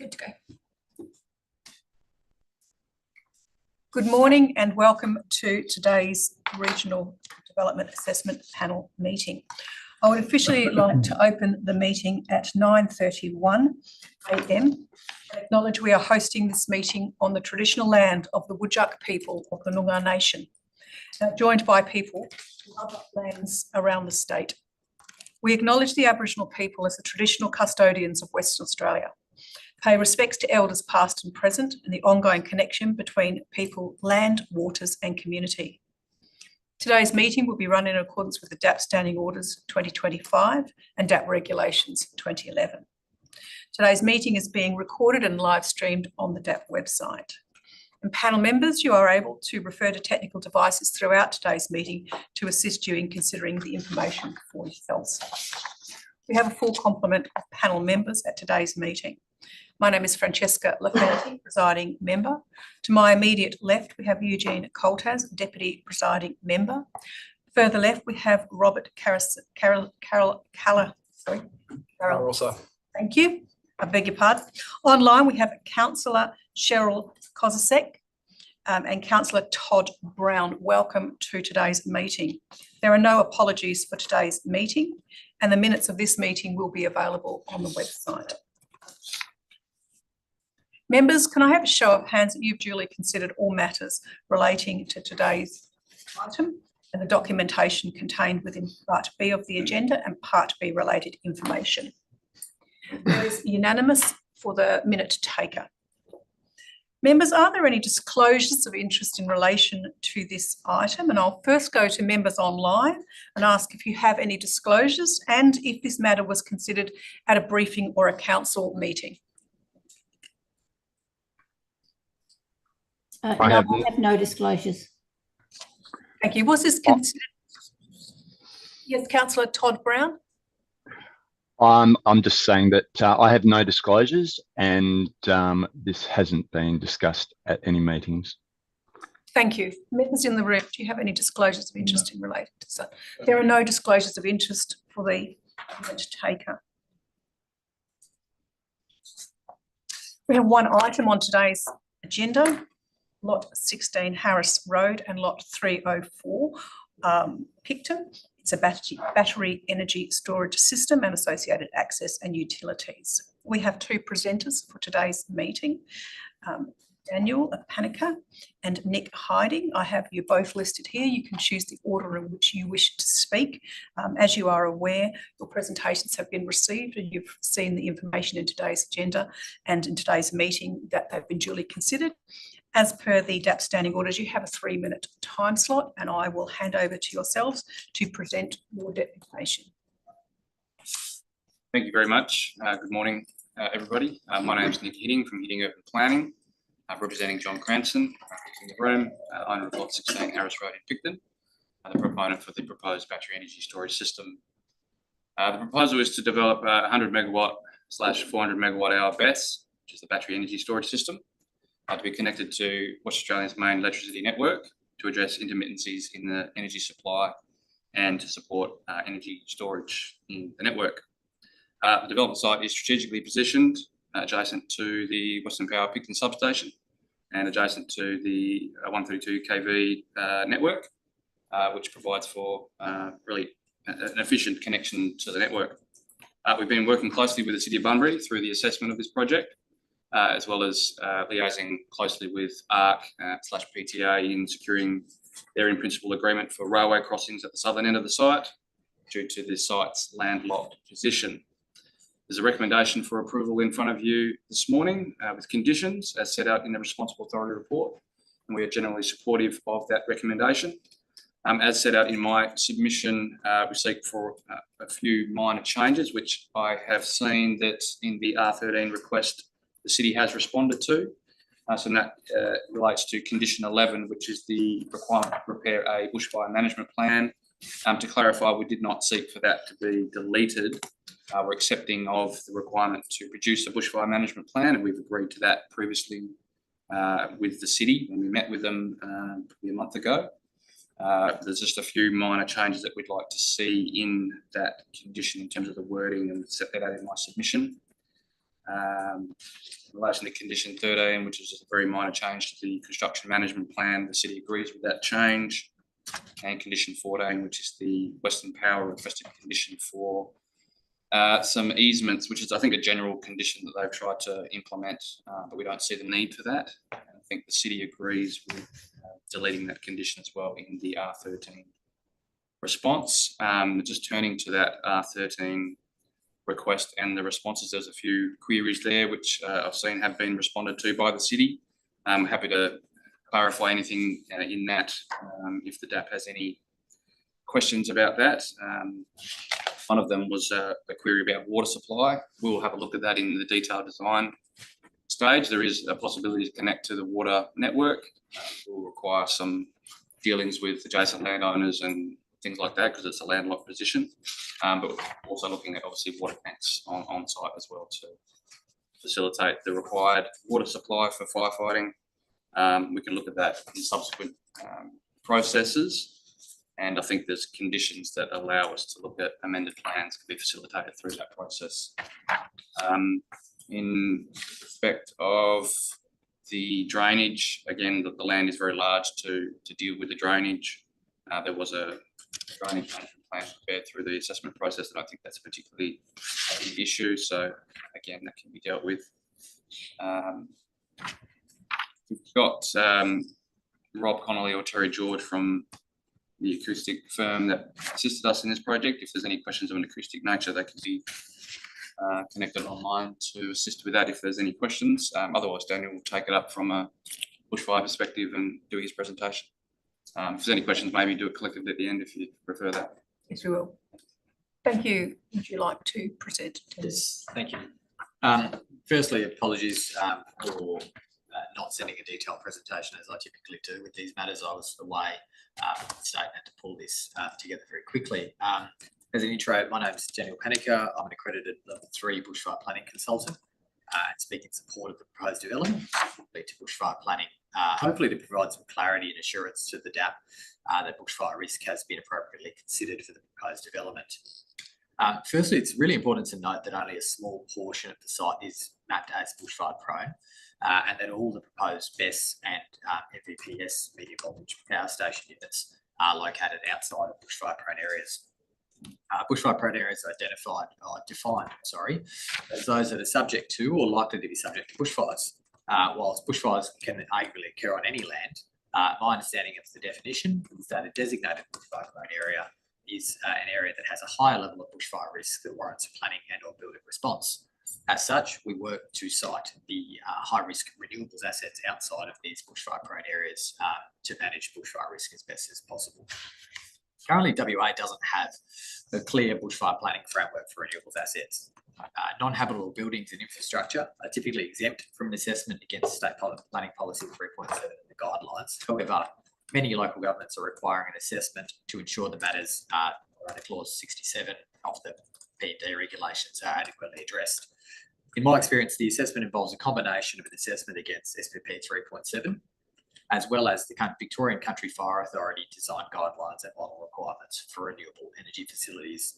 Good to go. Good morning and welcome to today's Regional Development Assessment Panel meeting. I would officially like to open the meeting at 9:31 a.m. and acknowledge we are hosting this meeting on the traditional land of the Whadjuk people of the Noongar Nation, joined by people from other lands around the state. We acknowledge the Aboriginal people as the traditional custodians of Western Australia, pay respects to elders past and present, and the ongoing connection between people, land, waters and community. Today's meeting will be run in accordance with the DAP Standing Orders 2025 and DAP Regulations 2011. Today's meeting is being recorded and live streamed on the DAP website. And panel members, you are able to refer to technical devices throughout today's meeting to assist you in considering the information for yourselves. We have a full complement of panel members at today's meeting. My name is Francesca Lafanti, presiding member. To my immediate left, we have Eugene Coltaz, deputy presiding member. Further left, we have Robert Carroll. Thank you. I beg your pardon. Online, we have Councillor Cheryl Kozasek and Councillor Todd Brown. Welcome to today's meeting. There are no apologies for today's meeting, and the minutes of this meeting will be available on the website. Members, can I have a show of hands that you've duly considered all matters relating to today's item and the documentation contained within Part B of the agenda and Part B related information? There is unanimous for the minute taker. Members, are there any disclosures of interest in relation to this item? And I'll first go to members online and ask if you have any disclosures and if this matter was considered at a briefing or a council meeting. I have no disclosures. Thank you. Was this considered? Yes, Councillor Todd Brown. I'm just saying that I have no disclosures and this hasn't been discussed at any meetings. Thank you. Members in the room, do you have any disclosures of interest in related to that? There are no disclosures of interest for the minute taker. We have one item on today's agenda. Lot 16 Harris Road and Lot 304 Picton. It's a battery energy storage system and associated access and utilities. We have two presenters for today's meeting, Daniel Panica and Nick Hiding. I have you both listed here. You can choose the order in which you wish to speak. As you are aware, your presentations have been received and you've seen the information in today's agenda and in today's meeting that they've been duly considered. As per the DAP standing orders, you have a 3-minute time slot and I will hand over to yourselves to present your deputation. Thank you very much. Good morning, everybody. My name is Nick Hiding from Hiding Urban Planning, representing John Cranston in the room, owner of Lot 16 Harris Road in Picton, the proponent for the proposed battery energy storage system. The proposal is to develop a 100 megawatt / 400 megawatt hour BESS, which is the battery energy storage system, to be connected to Western Australia's main electricity network to address intermittencies in the energy supply and to support energy storage in the network. The development site is strategically positioned adjacent to the Western Power Picton substation and adjacent to the 132 kV network, which provides for really an efficient connection to the network. We've been working closely with the City of Bunbury through the assessment of this project, as well as liaising closely with ARC/PTA in securing their in-principle agreement for railway crossings at the southern end of the site due to the site's landlocked position. There's a recommendation for approval in front of you this morning with conditions as set out in the Responsible Authority report, and we are generally supportive of that recommendation. As set out in my submission, we seek for a few minor changes, which I have seen that in the R13 request the City has responded to. So that relates to condition 11, which is the requirement to prepare a bushfire management plan. To clarify, we did not seek for that to be deleted. We're accepting of the requirement to produce a bushfire management plan, and we've agreed to that previously with the City when we met with them probably a month ago. There's just a few minor changes that we'd like to see in that condition in terms of the wording, and set that out in my submission. In relation to condition 13, which is just a very minor change to the construction management plan, the city agrees with that change. And condition 14, which is the Western Power requested condition for some easements, which is, I think, a general condition that they've tried to implement, but we don't see the need for that. And I think the city agrees with deleting that condition as well in the R13 response. Just turning to that R13 request and the responses, there's a few queries there which I've seen have been responded to by the city. I'm happy to clarify anything in that if the DAP has any questions about that. One of them was a query about water supply. We'll have a look at that in the detailed design stage. There is a possibility to connect to the water network. Will require some dealings with adjacent landowners and things like that because it's a landlocked position. But we're also looking at obviously water tanks on site as well to facilitate the required water supply for firefighting. We can look at that in subsequent processes. And I think there's conditions that allow us to look at amended plans can be facilitated through that process. In respect of the drainage, again, the land is very large to deal with the drainage. There was a drainage management plan prepared through the assessment process, and I think that's a particularly big issue. So again, that can be dealt with. We've got Rob Connolly or Terry George from the acoustic firm that assisted us in this project. If there's any questions of an acoustic nature, they can be connected online to assist with that if there's any questions. Otherwise, Daniel will take it up from a bushfire perspective and do his presentation. If there's any questions, maybe do it collectively at the end if you prefer that. Yes, we will. Thank you. Would you like to present? Yes, thank you. Firstly, apologies for not sending a detailed presentation as I typically do with these matters. I was away so I had to pull this together very quickly. As an intro, my name is Daniel Panica. I'm an accredited level 3 bushfire planning consultant and speak in support of the proposed development, specifically to bushfire planning, hopefully to provide some clarity and assurance to the DAP that bushfire risk has been appropriately considered for the proposed development. Firstly, it's really important to note that only a small portion of the site is mapped as bushfire prone, and that all the proposed BESS and MVPS medium voltage power station units are located outside of bushfire prone areas. Bushfire prone areas are defined as those that are subject to or likely to be subject to bushfires. Whilst bushfires can arguably occur on any land, my understanding of the definition is that a designated bushfire prone area is an area that has a higher level of bushfire risk that warrants a planning and or building response. As such, we work to site the high-risk renewables assets outside of these bushfire-prone areas to manage bushfire risk as best as possible. Currently, WA doesn't have a clear bushfire planning framework for renewables assets. Non-habitable buildings and infrastructure are typically exempt from an assessment against State Planning Policy 3.7 and the guidelines. However, many local governments are requiring an assessment to ensure the matters under Clause 67 of the P&D regulations are adequately addressed. In my experience, the assessment involves a combination of an assessment against SPP 3.7, as well as the Victorian Country Fire Authority design guidelines and model requirements for renewable energy facilities.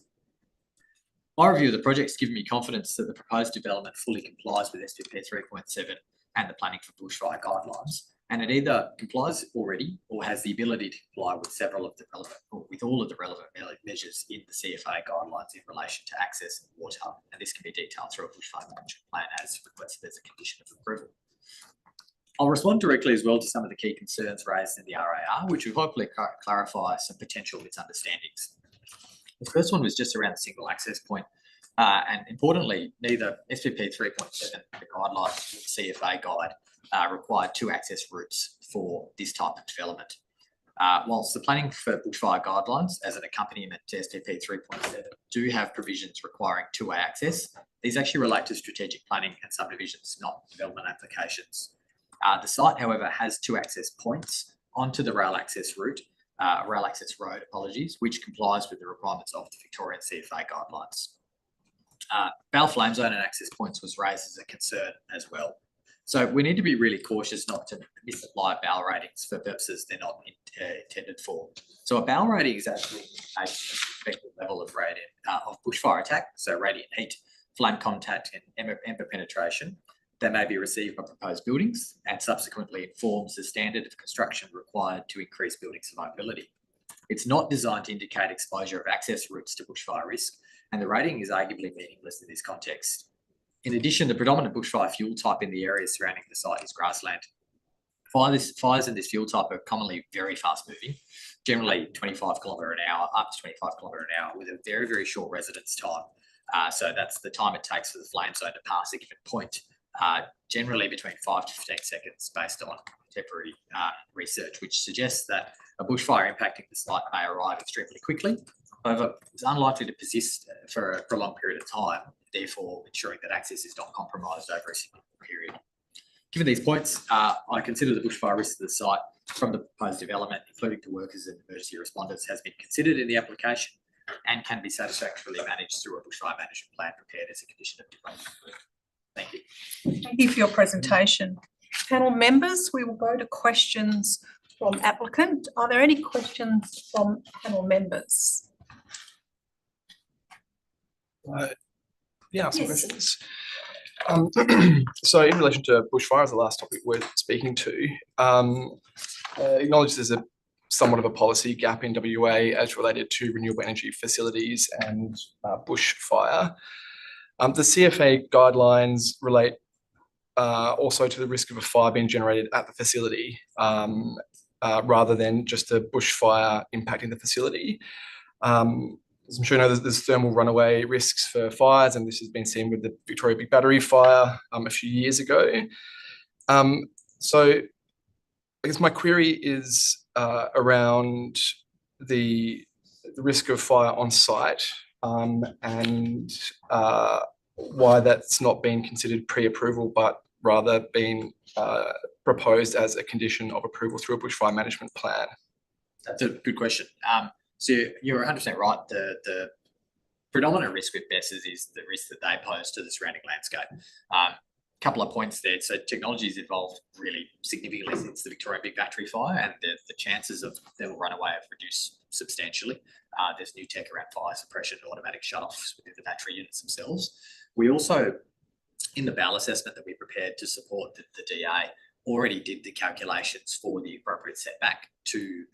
My review of the project has given me confidence that the proposed development fully complies with SPP 3.7 and the Planning for Bushfire guidelines, and it either complies already or has the ability to comply with several of the relevant, or with all of the relevant measures in the CFA guidelines in relation to access and water, and this can be detailed through a bushfire management plan as requested as a condition of approval. I'll respond directly as well to some of the key concerns raised in the RAR, which will hopefully clarify some potential misunderstandings. The first one was just around the single access point. And importantly, neither SPP 3.7, the guidelines, or the CFA guide, require 2 access routes for this type of development. Whilst the Planning for Bushfire guidelines, as an accompaniment to SPP 3.7, do have provisions requiring 2-way access, these actually relate to strategic planning and subdivisions, not development applications. The site, however, has 2 access points onto the rail access route, rail access road, which complies with the requirements of the Victorian CFA guidelines. Bale flame zone and access points was raised as a concern as well. So we need to be really cautious not to misapply bale ratings for purposes they're not intended for. So a bale rating is actually a expected level of radiant of bushfire attack, so radiant heat, flame contact and ember penetration that may be received by proposed buildings, and subsequently informs the standard of construction required to increase building survivability. It's not designed to indicate exposure of access routes to bushfire risk, and the rating is arguably meaningless in this context. In addition, the predominant bushfire fuel type in the area surrounding the site is grassland. Fires in this fuel type are commonly very fast moving, generally 25 km an hour, up to 25 km an hour, with a very, very short residence time. So that's the time it takes for the flame zone to pass a given point, generally between 5 to 15 seconds based on contemporary research, which suggests that a bushfire impacting the site may arrive extremely quickly. However, it's unlikely to persist for a prolonged period of time, therefore ensuring that access is not compromised over a significant period. Given these points, I consider the bushfire risk to the site from the proposed development, including to workers and emergency responders, has been considered in the application and can be satisfactorily managed through a bushfire management plan prepared as a condition of development. Thank you. Thank you for your presentation. Panel members, we will go to questions from applicant. Are there any questions from panel members? Yeah, some Yes. questions. So in relation to bushfires, the last topic we're speaking to, acknowledge there's somewhat of a policy gap in WA as related to renewable energy facilities and bushfire. The CFA guidelines relate also to the risk of a fire being generated at the facility rather than just a bushfire impacting the facility. As I'm sure you know, there's thermal runaway risks for fires, and this has been seen with the Victoria Big Battery fire a few years ago. So I guess my query is around the risk of fire on site and why that's not been considered pre-approval, but rather been proposed as a condition of approval through a bushfire management plan. That's a good question. So you're 100% right. The predominant risk with BESS is the risk that they pose to the surrounding landscape. Couple of points there. So technology has evolved really significantly since the Victoria Big Battery fire, and the chances of thermal runaway have reduced substantially. There's new tech around fire suppression and automatic shutoffs within the battery units themselves. We also, in the BAL assessment that we prepared to support the DA, already did the calculations for the appropriate setback to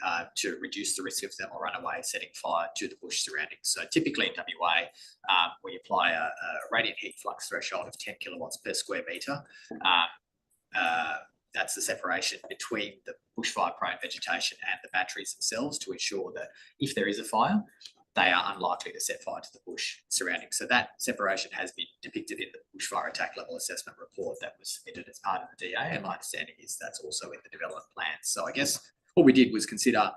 reduce the risk of thermal runaway setting fire to the bush surroundings. So typically in WA, we apply a radiant heat flux threshold of 10 kilowatts per square metre. That's the separation between the bushfire-prone vegetation and the batteries themselves to ensure that if there is a fire, they are unlikely to set fire to the bush surrounding. So that separation has been depicted in the bushfire attack level assessment report that was submitted as part of the DA, and my understanding is that's also in the development plans. So I guess what we did was consider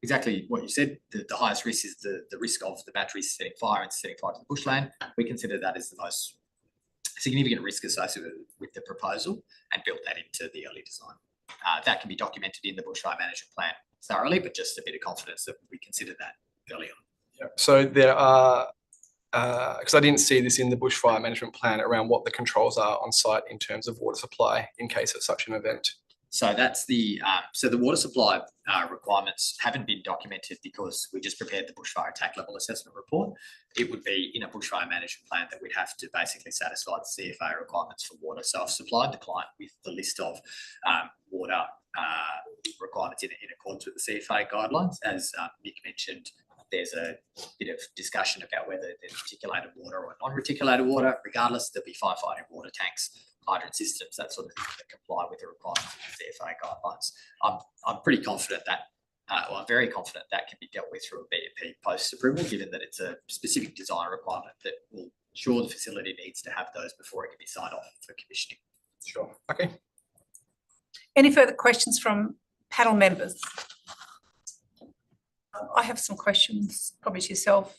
exactly what you said. The highest risk is the risk of the batteries setting fire to the bushland. We consider that as the most significant risk associated with the proposal and built that into the early design. That can be documented in the bushfire management plan thoroughly, but just a bit of confidence that we consider that early on. So there are, because I didn't see this in the bushfire management plan, around what the controls are on site in terms of water supply in case of such an event. So that's the water supply requirements haven't been documented because we just prepared the bushfire attack level assessment report. It would be in a bushfire management plan that we'd have to basically satisfy the CFA requirements for water. So I've supplied the client with the list of water requirements in accordance with the CFA guidelines. As Nick mentioned, there's a bit of discussion about whether there's reticulated water or non-reticulated water. Regardless, there'll be firefighting water tanks, hydrant systems, that sort of thing that comply with the requirements of the CFA guidelines. I'm pretty confident that, I'm very confident that can be dealt with through a BEP post-approval, given that it's a specific design requirement that will ensure the facility needs to have those before it can be signed off for commissioning. Sure. Okay. Any further questions from panel members? I have some questions, probably to yourself,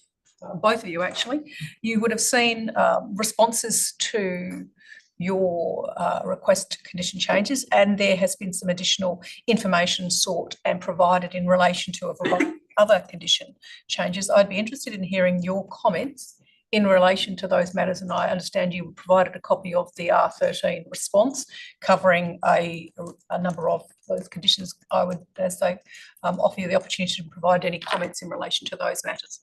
both of you actually. You would have seen responses to your request to condition changes, and there has been some additional information sought and provided in relation to a variety of other condition changes. I'd be interested in hearing your comments in relation to those matters, and I understand you provided a copy of the R13 response covering a number of those conditions. I would, as they offer you the opportunity to provide any comments in relation to those matters.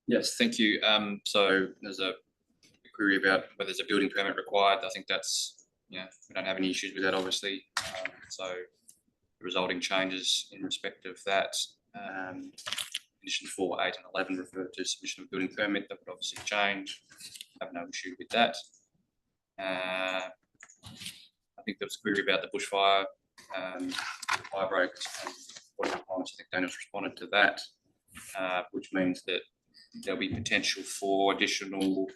Yes, thank you. So there's a query about whether there's a building permit required. I think that's, we don't have any issues with that, obviously. So the resulting changes in respect of that, condition 4, 8 and 11 refer to submission of building permit. That would obviously change. I have no issue with that. I think there was a query about the bushfire, fire breaks and water requirements. I think Daniel's responded to that, which means that there'll be potential for additional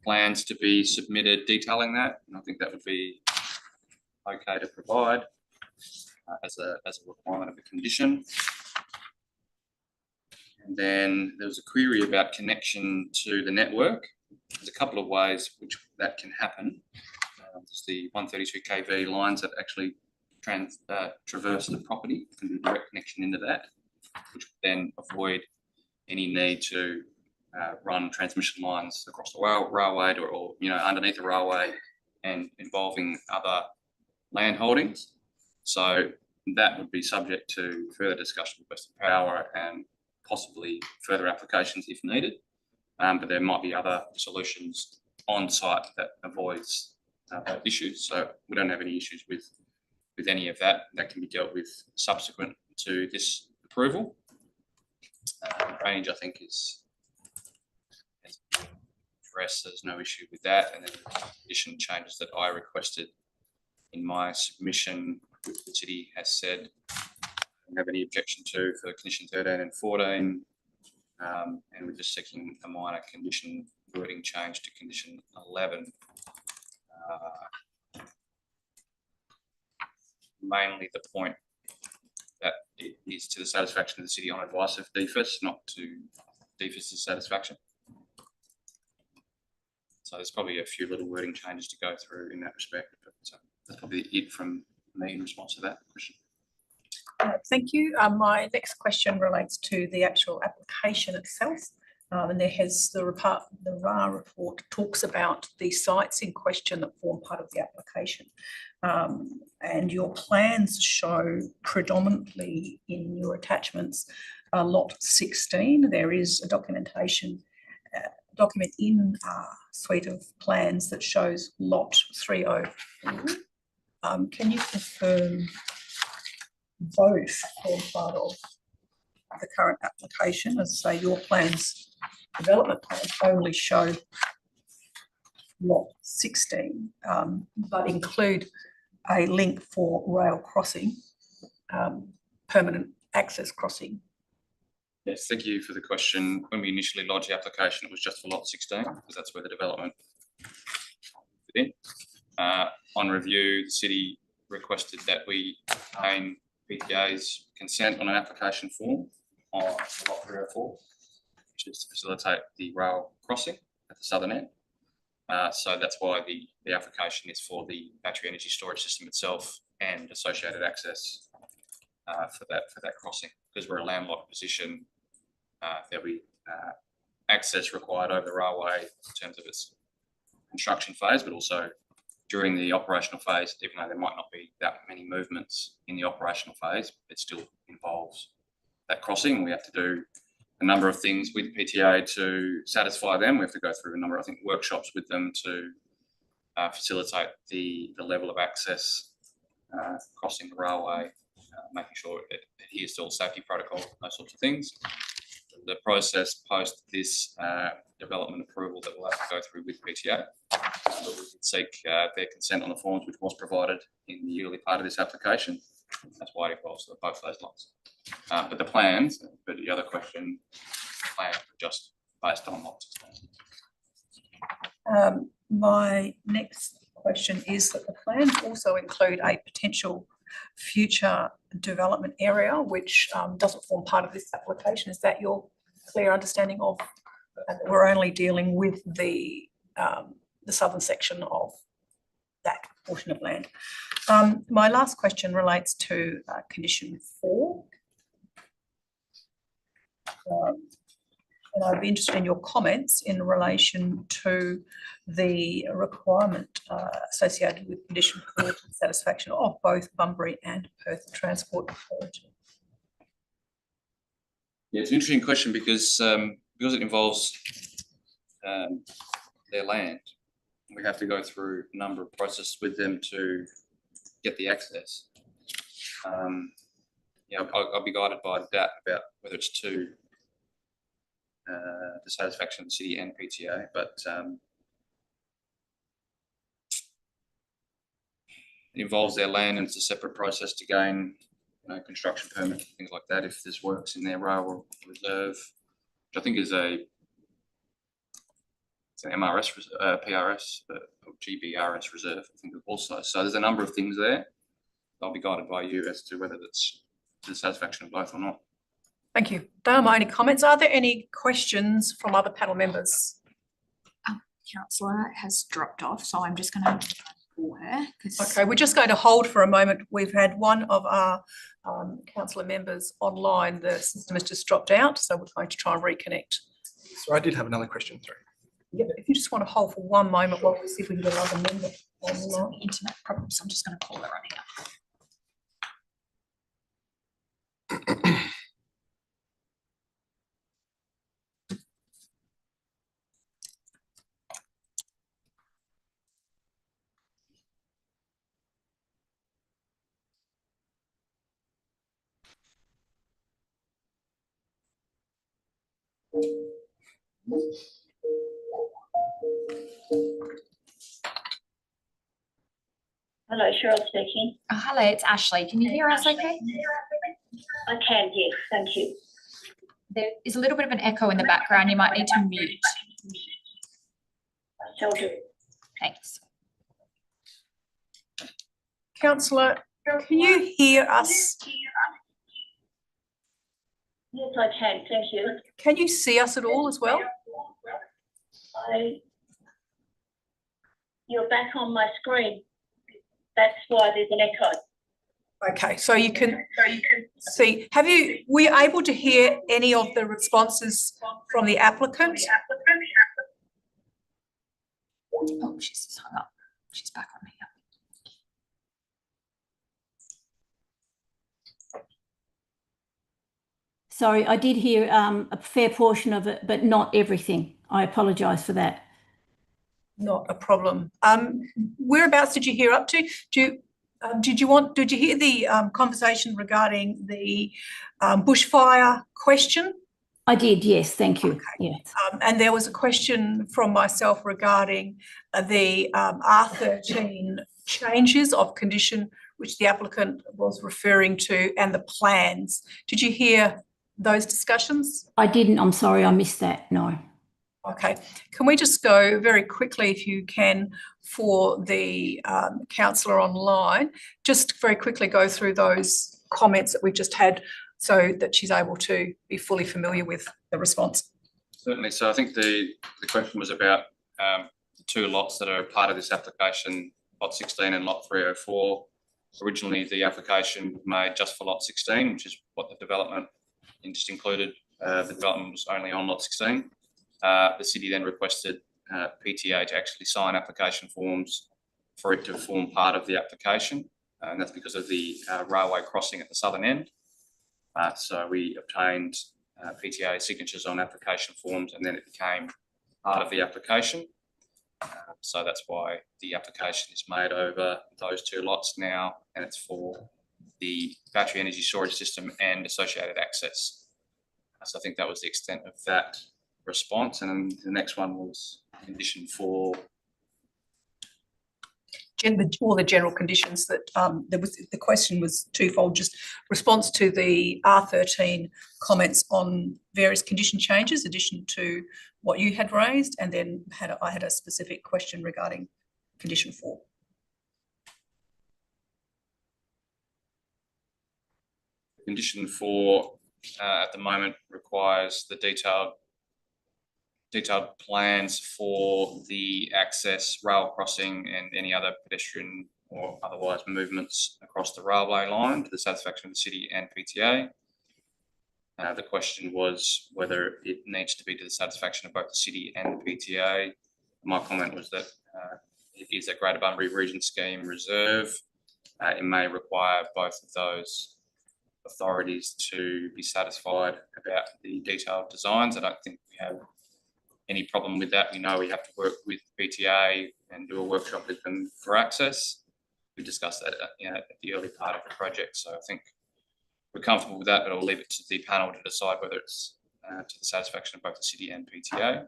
plans to be submitted detailing that. And I think that would be okay to provide as a requirement of a condition. And then there was a query about connection to the network. There's a couple of ways which that can happen. There's the 132 kV lines that actually traverse the property, can be direct connection into that, which would then avoid any need to run transmission lines across the railway or underneath the railway and involving other land holdings. So that would be subject to further discussion with Western Power and possibly further applications if needed. But there might be other solutions on site that avoids those issues. So we don't have any issues with any of that. That can be dealt with subsequent to this approval. Range, I think, is addressed. There's no issue with that. And then the condition changes that I requested in my submission, which the city has said I don't have any objection to for condition 13 and 14. And we're just seeking a minor condition wording change to condition 11. Mainly the point that it is to the satisfaction of the city on advice of DFIS, not to DFIS's satisfaction. So there's probably a few little wording changes to go through in that respect, but that's probably it from me in response to that question. Thank you. My next question relates to the actual application itself. And the RA report talks about the sites in question that form part of the application. And your plans show predominantly in your attachments lot 16. There is a document in suite of plans that shows lot 304. Can you confirm both form part of the current application? As I say, your development plans only show lot 16, but include a link for rail crossing, permanent access crossing. Yes, thank you for the question. When we initially lodged the application, it was just for lot 16 because that's where the development fit in. On review, the city requested that we obtain PTA's consent on an application form on lot 304, which is to facilitate the rail crossing at the southern end. So that's why the application is for the battery energy storage system itself and associated access for that crossing. Because we're a landlocked position, there'll be access required over the railway in terms of its construction phase, but also during the operational phase. Even though there might not be that many movements in the operational phase, it still involves that crossing. We have to do a number of things with PTA to satisfy them. We have to go through a number of, workshops with them to facilitate the level of access crossing the railway, making sure it adheres to all safety protocols, those sorts of things. The process post this development approval that we'll have to go through with PTA. We would seek their consent on the forms, which was provided in the early part of this application. That's why it involves both those lots. But the plans, but the other question, plans are just based on lots. My next question is that the plans also include a potential future development area which doesn't form part of this application. Is that your clear understanding of? We're only dealing with the southern section of that portion of land. My last question relates to condition 4. And I'd be interested in your comments in relation to the requirement associated with condition 4 to the satisfaction of both Bunbury and Perth Transport Authority. Yeah, it's an interesting question because because it involves their land, we have to go through a number of processes with them to get the access. I'll be guided by RDAP about whether it's to the satisfaction of the city and PTA, but it involves their land, and it's a separate process to gain construction permit, things like that, if there's works in their rail reserve, which I think is it's an MRS, PRS, or GBRS reserve, I think also. So there's a number of things there. I'll be guided by you as to whether that's to the satisfaction of both or not. Thank you. Those are my only comments. Are there any questions from other panel members? Councillor has dropped off, so I'm just going to call her. Okay, we're just going to hold for a moment. We've had one of our councillor members online. The system has just dropped out, so we're going to try and reconnect. So I did have another question through. Yeah, but if you just want to hold for one moment while we see if we can get another member online. Some internet problems. I'm just going to call her on here. Hello, Cheryl speaking. Oh, hello, it's Ashley. Can you hear us okay? I can, yes, thank you. There is a little bit of an echo in the background. You might need to mute. I shall do. Thanks. Councillor, can you hear us? Yes, I can, thank you. Can you see us at all as well? You're back on my screen. That's why there's an echo. Okay, so you can see. Were you able to hear any of the responses from the applicant? Oh, she's just hung up. She's back on here. Sorry, I did hear a fair portion of it, but not everything. I apologise for that. Not a problem. Whereabouts did you hear up to? Did you hear the conversation regarding the bushfire question? I did, yes, thank you. Okay. Yes. And there was a question from myself regarding the R13 changes of condition, which the applicant was referring to, and the plans. Did you hear those discussions? I didn't, I'm sorry, I missed that, no. Okay, can we just go very quickly, if you can, for the councillor online, just very quickly go through those comments that we've just had so that she's able to be fully familiar with the response. Certainly. So I think the question was about the two lots that are part of this application, lot 16 and lot 304. Originally, the application was made just for lot 16, which is what the development just included. The development was only on lot 16. The city then requested PTA to actually sign application forms for it to form part of the application, and that's because of the railway crossing at the southern end. So we obtained PTA signatures on application forms, and then it became part of the application. So that's why the application is made over those two lots now, and it's for the battery energy storage system and associated access. So I think that was the extent of that response. And then the next one was condition 4. All the general conditions that the question was twofold, just response to the R13 comments on various condition changes, addition to what you had raised, and then I had a specific question regarding condition 4. Condition 4 at the moment requires the detailed plans for the access, rail crossing and any other pedestrian or otherwise movements across the railway line to the satisfaction of the city and PTA. The question was whether it needs to be to the satisfaction of both the city and the PTA. My comment was that it is a Greater Bunbury Region Scheme reserve. It may require both of those authorities to be satisfied about the detailed designs. I don't think we have any problem with that. We know we have to work with PTA and do a workshop with them for access. We discussed that at the early part of the project. So I think we're comfortable with that, but I'll leave it to the panel to decide whether it's to the satisfaction of both the city and PTA.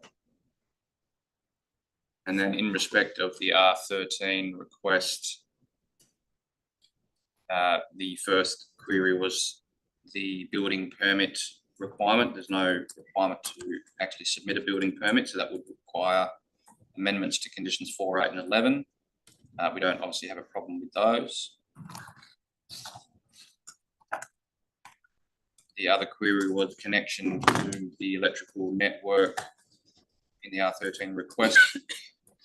And then in respect of the R13 request, the first query was the building permit requirement. There's no requirement to actually submit a building permit, so that would require amendments to conditions 4, 8 and 11. We don't obviously have a problem with those. The other query was connection to the electrical network in the R13 request.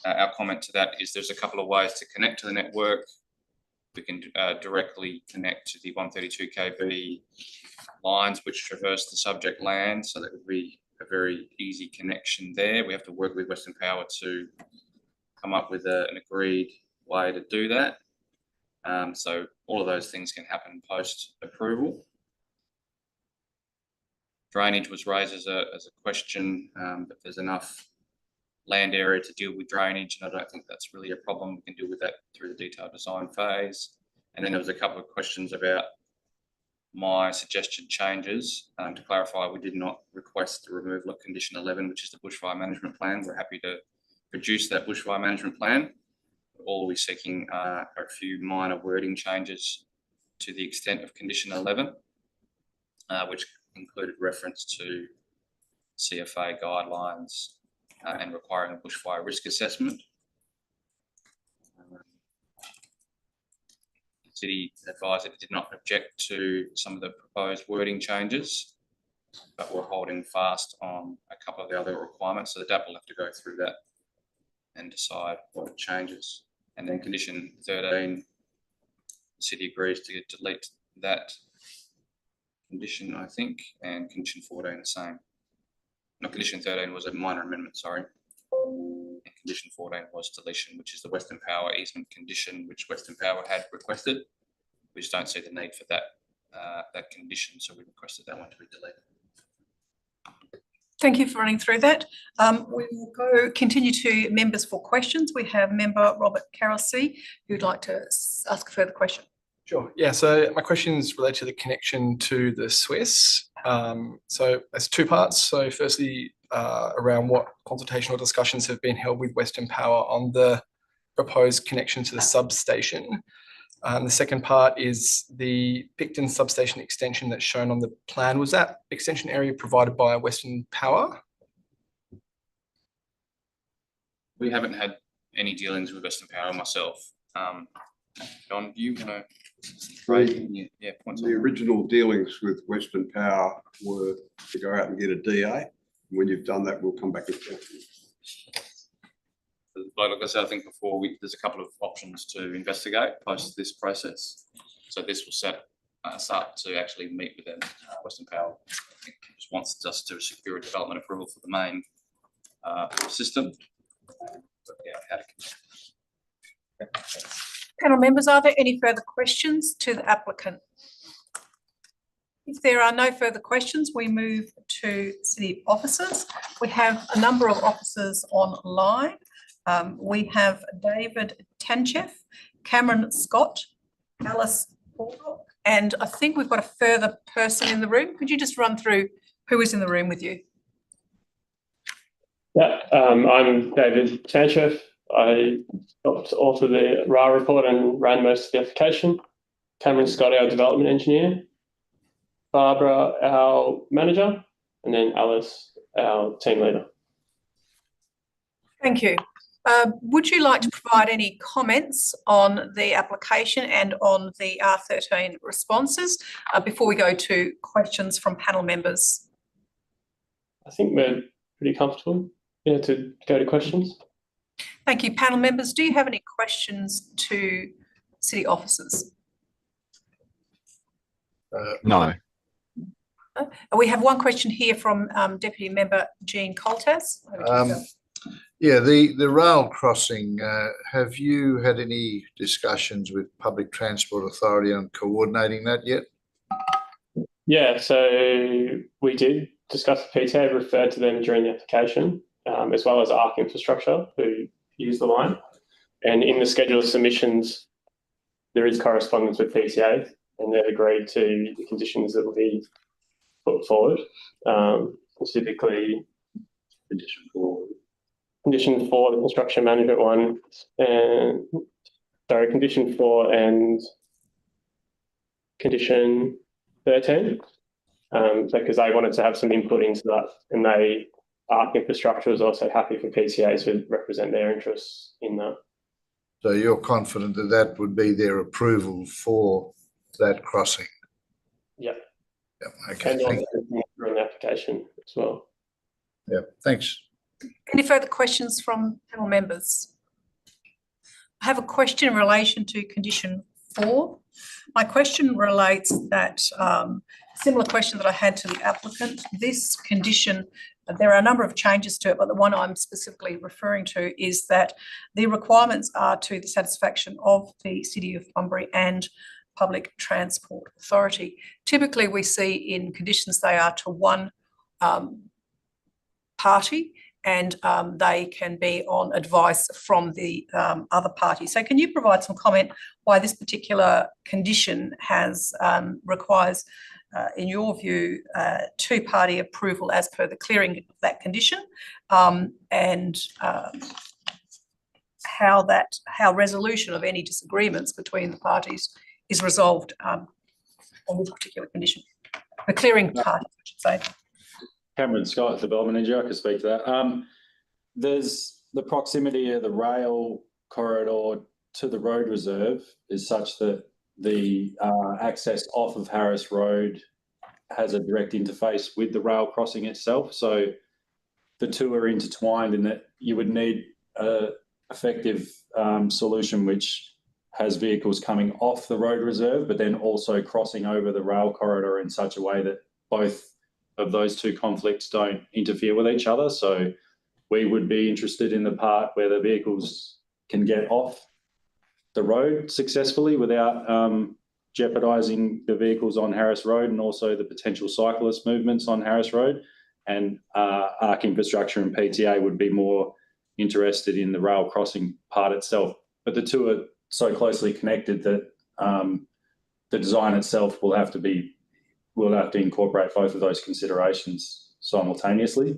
Our comment to that is there's a couple of ways to connect to the network. We can directly connect to the 132 kV lines which traverse the subject land, so that would be a very easy connection there. We have to work with Western Power to come up with an agreed way to do that. So all of those things can happen post approval. Drainage was raised as a question, but there's enough land area to deal with drainage, and I don't think that's really a problem. We can deal with that through the detailed design phase. And then there was a couple of questions about my suggested changes. To clarify, we did not request the removal of condition 11, which is the bushfire management plan. We're happy to produce that bushfire management plan. All we're seeking are a few minor wording changes to the extent of condition 11, which included reference to CFA guidelines and requiring a bushfire risk assessment. The city advised that it did not object to some of the proposed wording changes, but we're holding fast on a couple of the other requirements. So the DAP will have to go through that and decide what it changes. And then condition 13, the city agrees to delete that condition, I think, and condition 14 the same. No, condition 13 was a minor amendment, sorry. And condition 14 was deletion, which is the Western Power easement condition, which Western Power had requested. We just don't see the need for that that condition, so we requested that one to be deleted. Thank you for running through that. We will continue to members for questions. We have member Robert Carossi who'd like to ask a further question. Sure. Yeah. So my questions relate to the connection to the Swiss. So there's two parts. So firstly, around what consultational discussions have been held with Western Power on the proposed connection to the substation. The second part is the Picton substation extension that's shown on the plan. Was that extension area provided by Western Power? We haven't had any dealings with Western Power myself. John, do you want to the original dealings with Western Power were to go out and get a DA. When you've done that, we'll come back and talk to you. Like I said, I think before, there's a couple of options to investigate post this process. So this will set us up to actually meet with them. Western Power, I think, just wants us to secure a development approval for the main system. But yeah, how to Panel members, are there any further questions to the applicant? If there are no further questions, we move to city officers. We have a number of officers online. We have David Tanchev, Cameron Scott, Alice Baldock, and I think we've got a further person in the room. Could you just run through who is in the room with you? Yeah, I'm David Tanchev. I helped author the RA report and ran most of the application. Cameron Scott, our development engineer. Barbara, our manager, and then Alice, our team leader. Thank you. Would you like to provide any comments on the application and on the R13 responses before we go to questions from panel members? I think we're pretty comfortable to go to questions. Thank you. Panel members, do you have any questions to city officers? No. We have one question here from Deputy Member Jean Coltas. Yeah, the rail crossing, have you had any discussions with Public Transport Authority on coordinating that yet? Yeah, so we did discuss the PTA, referred to them during the application, as well as ARC Infrastructure, who use the line. And in the schedule of submissions, there is correspondence with PTA, and they've agreed to the conditions that will be put forward, specifically condition 4, the construction management one, and condition 4 and condition 13, because they wanted to have some input into that, and ARC Infrastructure was also happy for PTA to represent their interests in that. So you're confident that that would be their approval for that crossing? Yep. Yep. Okay. And also during the application as well. Yep. Thanks. Any further questions from panel members? I have a question in relation to condition 4. My question relates that similar question that I had to the applicant. This condition, there are a number of changes to it, but the one I'm specifically referring to is that the requirements are to the satisfaction of the City of Bunbury and Public Transport Authority. Typically, we see in conditions they are to one party, and they can be on advice from the other party. So can you provide some comment why this particular condition requires, in your view, two-party approval as per the clearing of that condition, and how resolution of any disagreements between the parties is resolved on this particular condition? The clearing party, I should say. Cameron Scott, Development Engineer, I can speak to that. There's the proximity of the rail corridor to the road reserve is such that the access off of Harris Road has a direct interface with the rail crossing itself. So the two are intertwined in that you would need an effective solution which has vehicles coming off the road reserve, but then also crossing over the rail corridor in such a way that both of those two conflicts don't interfere with each other. So we would be interested in the part where the vehicles can get off the road successfully without jeopardising the vehicles on Harris Road and also the potential cyclist movements on Harris Road. And ARC Infrastructure and PTA would be more interested in the rail crossing part itself. But the two are so closely connected that the design itself will have to incorporate both of those considerations simultaneously.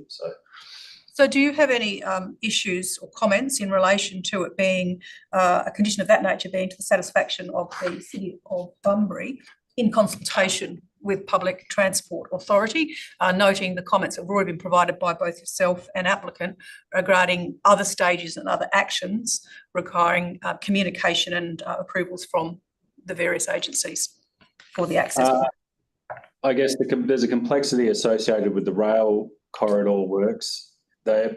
So do you have any issues or comments in relation to it being a condition of that nature being to the satisfaction of the City of Bunbury in consultation with Public Transport Authority, noting the comments that have already been provided by both yourself and applicant regarding other stages and other actions requiring communication and approvals from the various agencies for the access? I guess there's a complexity associated with the rail corridor works. They're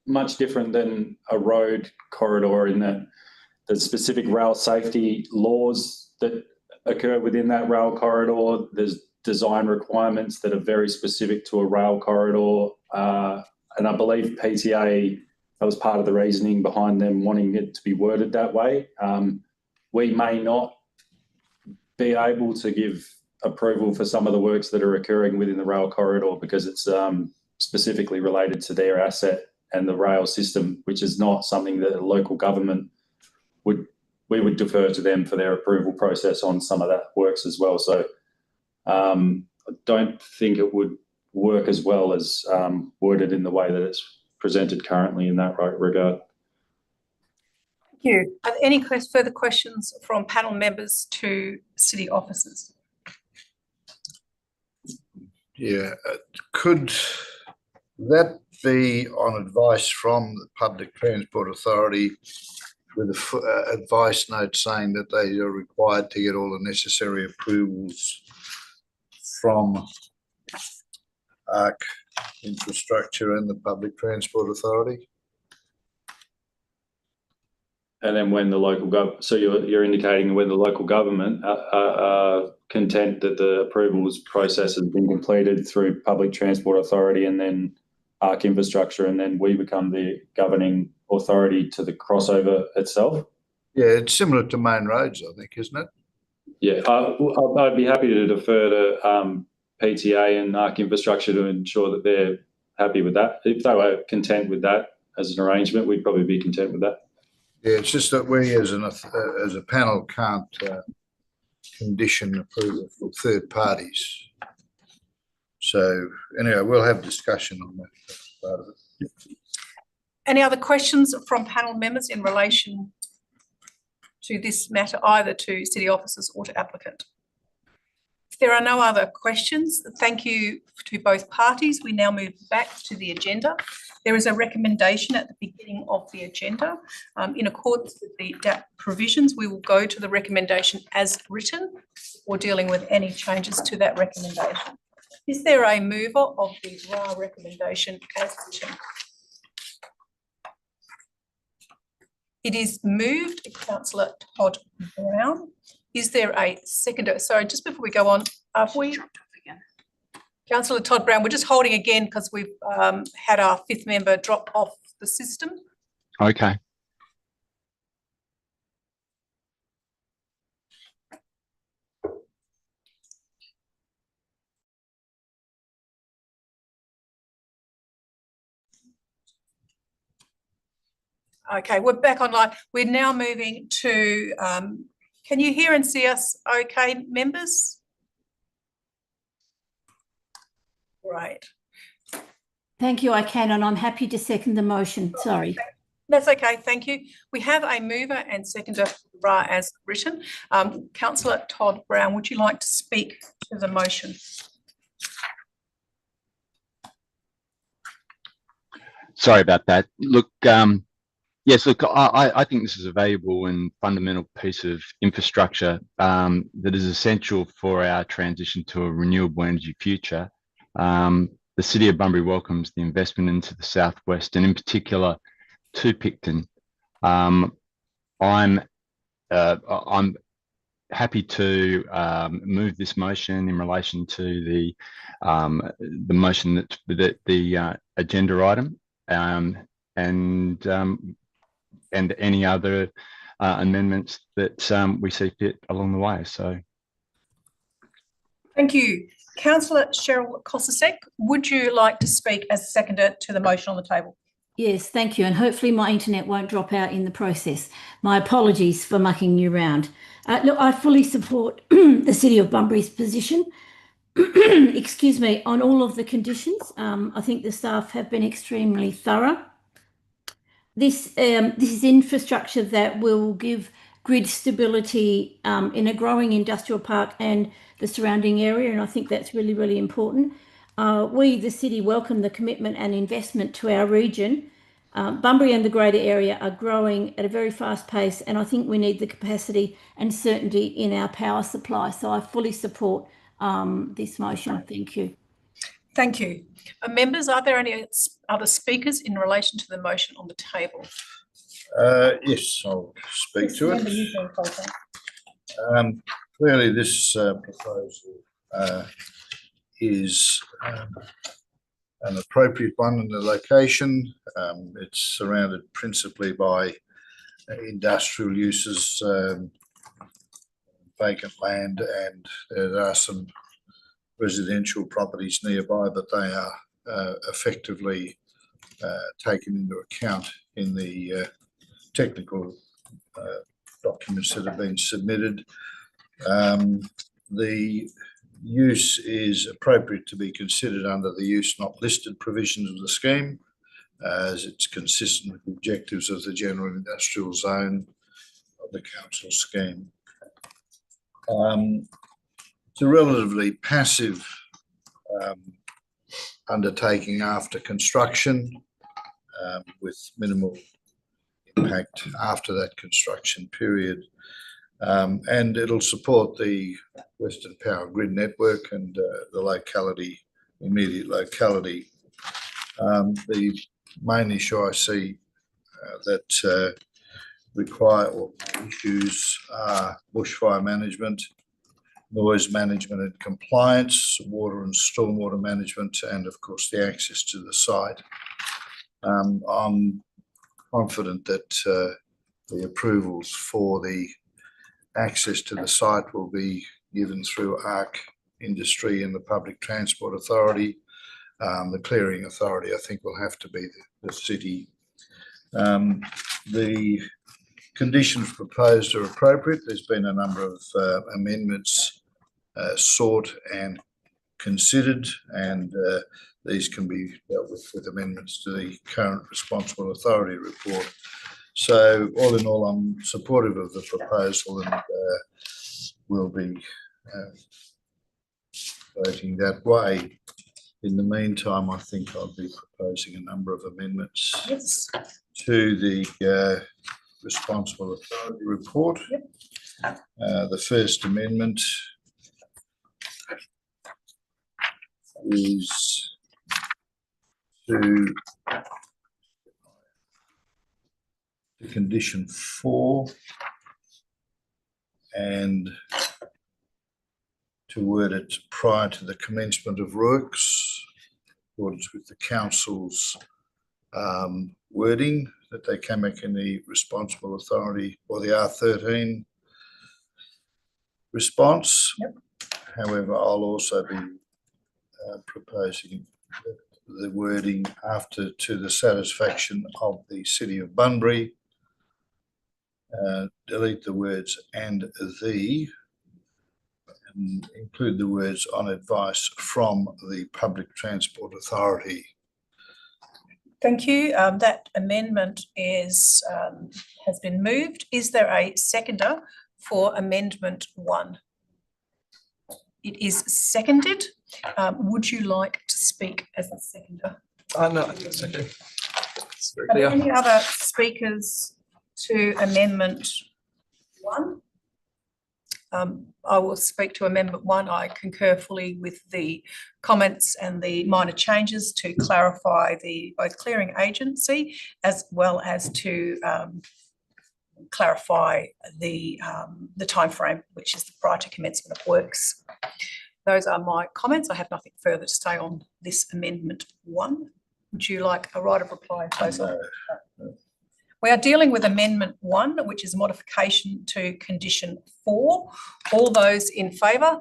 much different than a road corridor in that the specific rail safety laws that occur within that rail corridor. There's design requirements that are very specific to a rail corridor. And I believe PTA, that was part of the reasoning behind them wanting it to be worded that way. We may not be able to give approval for some of the works that are occurring within the rail corridor because it's specifically related to their asset and the rail system, which is not something that a local government we would defer to them for their approval process on some of that works as well. So I don't think it would work as well as worded in the way that it's presented currently in that regard. Thank you. Are there any further questions from panel members to city officers? Yeah, could that be on advice from the Public Transport Authority with an advice note saying that they are required to get all the necessary approvals from ARC Infrastructure and the Public Transport Authority? And then when the local government, so you're indicating when the local government are content that the approvals process has been completed through Public Transport Authority and then ARC Infrastructure, and then we become the governing authority to the crossover itself? Yeah, it's similar to main roads, I think, isn't it? Yeah, I'd be happy to defer to PTA and ARC Infrastructure to ensure that they're happy with that. If they were content with that as an arrangement, we'd probably be content with that. Yeah, it's just that we as a panel can't condition approval for third parties. So anyway, we'll have discussion on that part of it. Any other questions from panel members in relation to this matter, either to city officers or to applicant? If there are no other questions, thank you to both parties. We now move back to the agenda. There is a recommendation at the beginning of the agenda. In accordance with the RDAP provisions, we will go to the recommendation as written or dealing with any changes to that recommendation. Is there a mover of the RA recommendation as written? It is moved, Councillor Todd Brown. Is there a seconder? Sorry, just before we go on, Councillor Todd Brown, we're just holding again because we've had our fifth member drop off the system. Okay. Okay, we're back online. We're now moving to, can you hear and see us okay, members? Right. Thank you, I can, and I'm happy to second the motion. Sorry. That's okay, thank you. We have a mover and seconder as written. Councillor Todd Brown, would you like to speak to the motion? Sorry about that. Look, yes, look, I think this is a valuable and fundamental piece of infrastructure that is essential for our transition to a renewable energy future. The City of Bunbury welcomes the investment into the southwest and in particular to Picton. I'm happy to move this motion in relation to the motion that the agenda item and any other amendments that we see fit along the way. So, thank you. Councillor Cheryl Kosasek, would you like to speak as seconder to the motion on the table? Yes, thank you. And hopefully my internet won't drop out in the process. My apologies for mucking you around. Look, I fully support the City of Bunbury's position, excuse me, on all of the conditions. I think the staff have been extremely thorough. This is infrastructure that will give grid stability in a growing industrial park and the surrounding area, and I think that's really, really important. We, the city, welcome the commitment and investment to our region. Bunbury and the greater area are growing at a very fast pace, and I think we need the capacity and certainty in our power supply. So I fully support this motion. Thank you. Thank you. Members, are there any other speakers in relation to the motion on the table? Yes, I'll speak to it. Clearly, this proposal is an appropriate one in the location. It's surrounded principally by industrial uses, vacant land, and there are some residential properties nearby, but they are effectively taken into account in the technical documents that have been submitted. The use is appropriate to be considered under the use not listed provisions of the scheme, as it's consistent with the objectives of the general industrial zone of the council scheme. It's a relatively passive undertaking after construction, with minimal impact after that construction period. And it'll support the Western Power grid network and the locality, immediate locality. The main issue I see that require or issues are bushfire management, noise management and compliance, water and stormwater management, and of course the access to the site. I'm confident that the approvals for the access to the site will be given through ARC industry and the Public Transport Authority. The clearing authority, I think, will have to be the city. The conditions proposed are appropriate. There's been a number of amendments sought and considered, and these can be dealt with amendments to the current responsible authority report. So all in all, I'm supportive of the proposal, and will be voting that way. In the meantime, I think I'll be proposing a number of amendments to the responsible authority report. The first amendment is to condition 4 and to word it prior to the commencement of works, in accordance with the council's wording that they came back in the responsible authority or the R13 response. However, I'll also be proposing the wording after to the satisfaction of the City of Bunbury. Delete the words and the, and include the words on advice from the Public Transport Authority. Thank you. That amendment is has been moved. Is there a seconder for Amendment 1? It is seconded. Would you like to speak as a seconder? No, that's okay. It's very Are there clear. any other speakers to Amendment 1? I will speak to Amendment 1. I concur fully with the comments and the minor changes to clarify the both clearing agency as well as to clarify the timeframe, which is prior to commencement of works. Those are my comments. I have nothing further to say on this Amendment 1. Would you like a right of reply? No. We are dealing with Amendment 1, which is modification to Condition 4. All those in favour?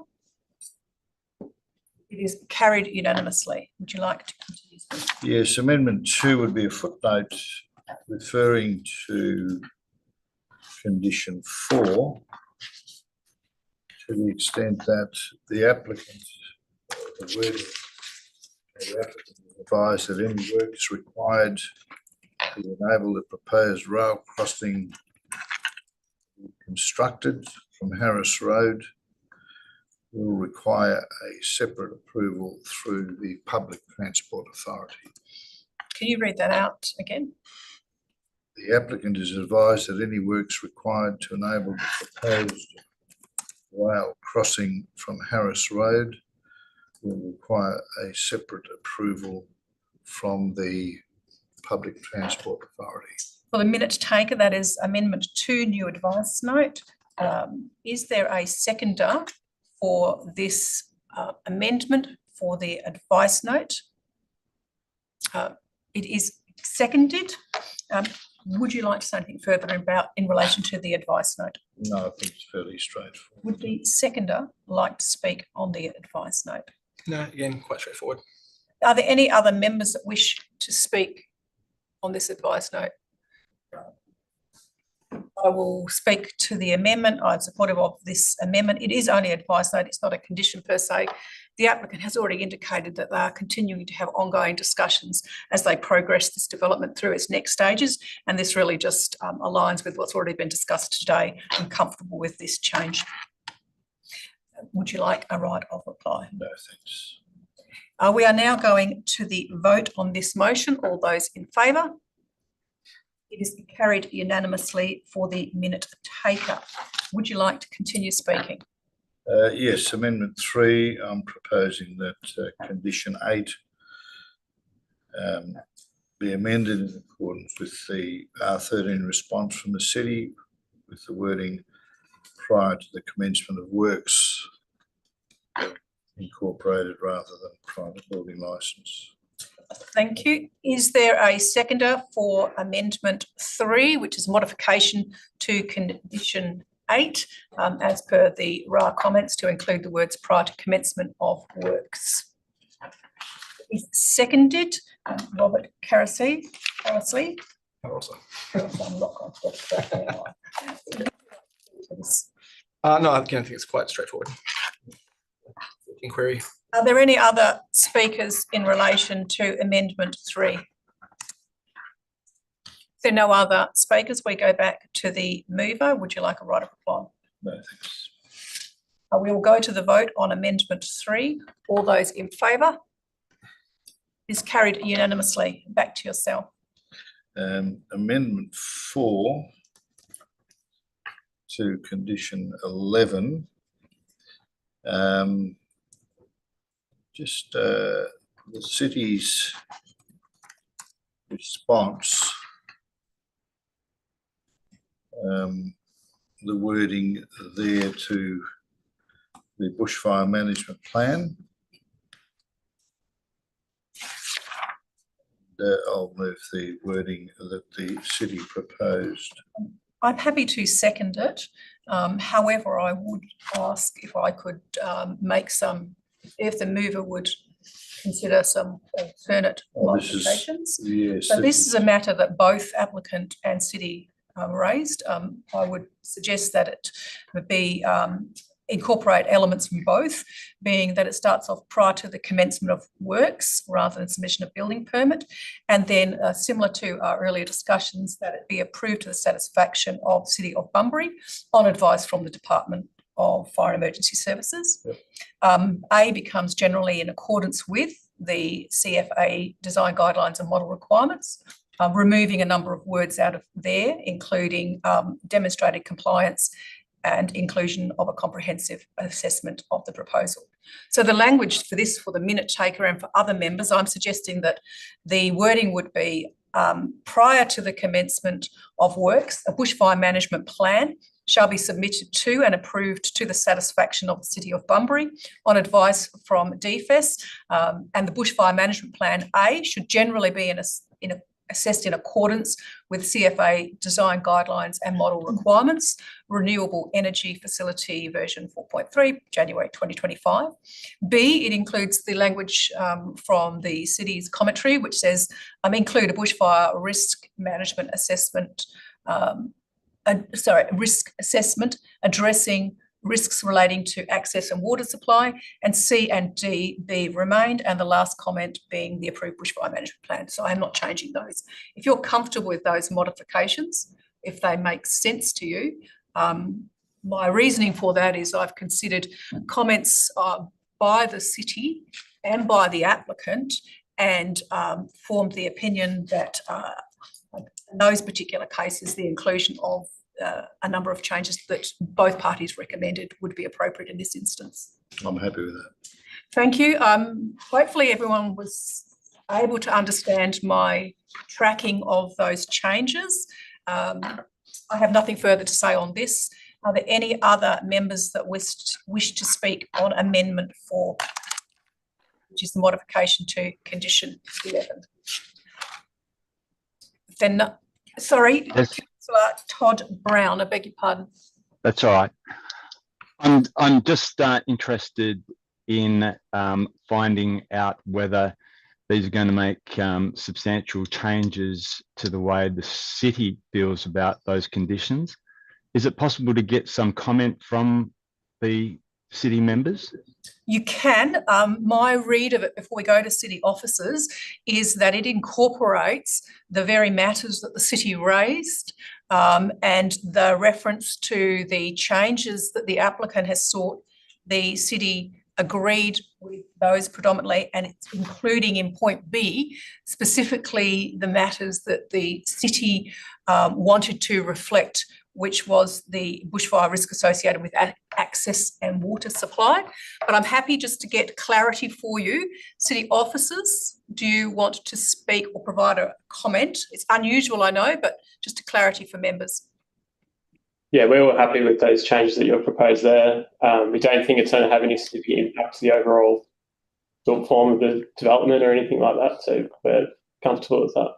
It is carried unanimously. Would you like to continue? Yes, Amendment 2 would be a footnote referring to Condition 4 to the extent that the applicant, the wording, the applicant is advised that any work is required to enable the proposed rail crossing constructed from Harris Road will require a separate approval through the Public Transport Authority. Can you read that out again? The applicant is advised that any works required to enable the proposed rail crossing from Harris Road will require a separate approval from the Public Transport Authority. For the minute taker, that is Amendment 2, new advice note. Is there a seconder for this amendment for the advice note? It is seconded. Would you like to say anything further in relation to the advice note? No, I think it's fairly straightforward. Would the seconder like to speak on the advice note? No, again, quite straightforward. Are there any other members that wish to speak on this advice note? I will speak to the amendment. I'm supportive of this amendment. It is only advice note. It's not a condition per se. The applicant has already indicated that they are continuing to have ongoing discussions as they progress this development through its next stages. And this really just aligns with what's already been discussed today. I'm comfortable with this change. Would you like a right of reply? No, thanks. We are now going to the vote on this motion. All those in favour? It is carried unanimously for the minute taker. Would you like to continue speaking? Yes, Amendment 3, I'm proposing that Condition 8 be amended in accordance with the R13 response from the City with the wording prior to the commencement of works incorporated rather than private building licence. Thank you. Is there a seconder for Amendment 3, which is modification to Condition 8, as per the RA comments, to include the words prior to commencement of works. Is seconded, Robert Carsley. Also. I'm not going to get that. No, again, I think it's quite straightforward. Inquiry. Are there any other speakers in relation to Amendment 3? If there are no other speakers, we go back to the mover. Would you like a right of reply? No, thanks. We will go to the vote on Amendment 3. All those in favour? Is carried unanimously. Back to yourself. Amendment 4 to condition 11. Just the city's response, the wording there to the bushfire management plan. I'll move the wording that the city proposed. I'm happy to second it. However, I would ask if I could make some, if the mover would consider some alternate modifications. Yes. So this is a matter that both applicant and city raised. I would suggest that it would be incorporate elements from both, being that it starts off prior to the commencement of works rather than submission of building permit, and then similar to our earlier discussions, that it be approved to the satisfaction of City of Bunbury on advice from the Department of Fire and Emergency Services. Yep. A becomes generally in accordance with the CFA design guidelines and model requirements, removing a number of words out of there, including demonstrated compliance and inclusion of a comprehensive assessment of the proposal. So the language for this, for the minute taker and for other members, I'm suggesting that the wording would be prior to the commencement of works, a bushfire management plan shall be submitted to and approved to the satisfaction of the City of Bunbury on advice from DFES, and the bushfire management plan A should generally be assessed in accordance with CFA design guidelines and model requirements, Renewable Energy Facility version 4.3, January 2025. B, it includes the language from the city's commentary, which says include a bushfire risk management assessment, risk assessment addressing risks relating to access and water supply, and C and D be remained, and the last comment being the approved bushfire management plan. So I'm not changing those. If you're comfortable with those modifications, if they make sense to you, my reasoning for that is I've considered comments by the city and by the applicant and formed the opinion that in those particular cases, the inclusion of a number of changes that both parties recommended would be appropriate in this instance. I'm happy with that. Thank you. Hopefully everyone was able to understand my tracking of those changes. I have nothing further to say on this. Are there any other members that wish to speak on Amendment 4, which is the modification to Condition 11? Then, sorry. Yes. Todd Brown, I beg your pardon. That's all right. I'm just interested in finding out whether these are going to make substantial changes to the way the city feels about those conditions. Is it possible to get some comment from the city members? You can. My read of it before we go to city officers is that it incorporates the very matters that the city raised and the reference to the changes that the applicant has sought. The city agreed with those predominantly, and it's including in point B, specifically the matters that the city wanted to reflect, which was the bushfire risk associated with access and water supply. But I'm happy just to get clarity for you. City officers, do you want to speak or provide a comment? It's unusual, I know, but just a clarity for members. Yeah, we're all happy with those changes that you've proposed there. We don't think it's going to have any significant impact to the overall built form of the development or anything like that, so we're comfortable with that.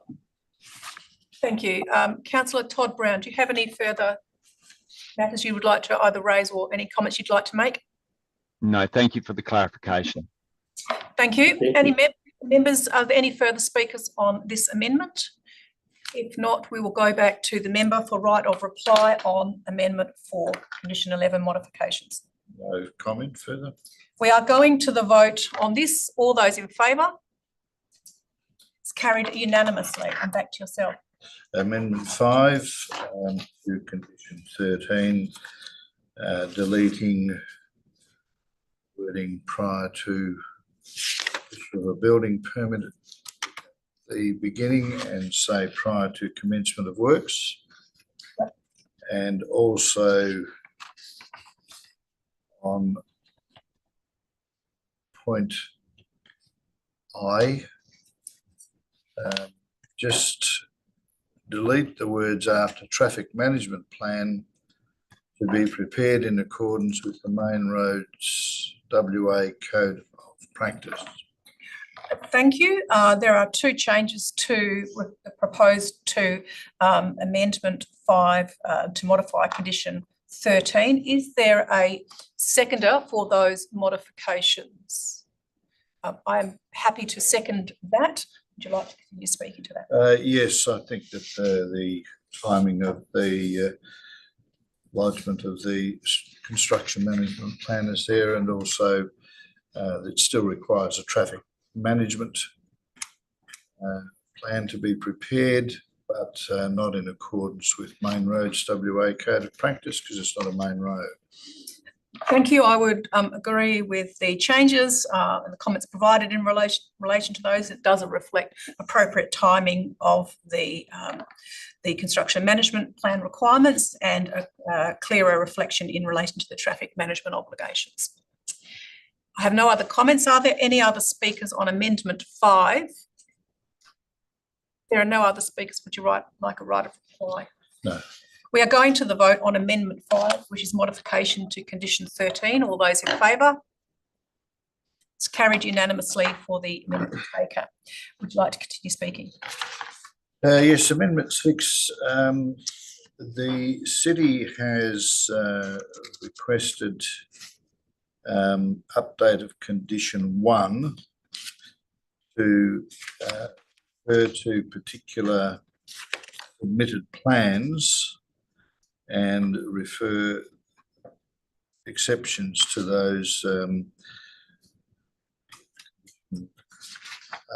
Thank you. Councillor Todd Brown, do you have any further matters you would like to either raise or any comments you'd like to make? No, thank you for the clarification. Thank you. Thank Any members, are there any further speakers on this amendment? If not, we will go back to the member for right of reply on Amendment 4, Condition 11 modifications. No comment further. We are going to the vote on this. All those in favour? It's carried unanimously. And back to yourself. Amendment 5 to condition 13, deleting wording prior to issue of a building permit at the beginning and say prior to commencement of works. And also on point I, just delete the words after traffic management plan to be prepared in accordance with the Main Roads WA Code of Practice. Thank you. There are two changes proposed to Amendment 5 to modify Condition 13. Is there a seconder for those modifications? I am happy to second that. Would you like to continue speaking to that? Yes, I think that the timing of the lodgement of the construction management plan is there, and also it still requires a traffic management plan to be prepared, but not in accordance with Main Roads WA Code of Practice because it's not a main road. Thank you. I would agree with the changes and the comments provided in relation to those. It doesn't reflect appropriate timing of the construction management plan requirements and a clearer reflection in relation to the traffic management obligations. I have no other comments. Are there any other speakers on Amendment 5? There are no other speakers. Would you like a right of reply? No. We are going to the vote on Amendment 5, which is modification to Condition 13. All those in favour? It's carried unanimously for the amendment taker. Would you like to continue speaking? Yes, Amendment 6. The city has requested update of Condition 1 to refer to particular submitted plans and refer exceptions to those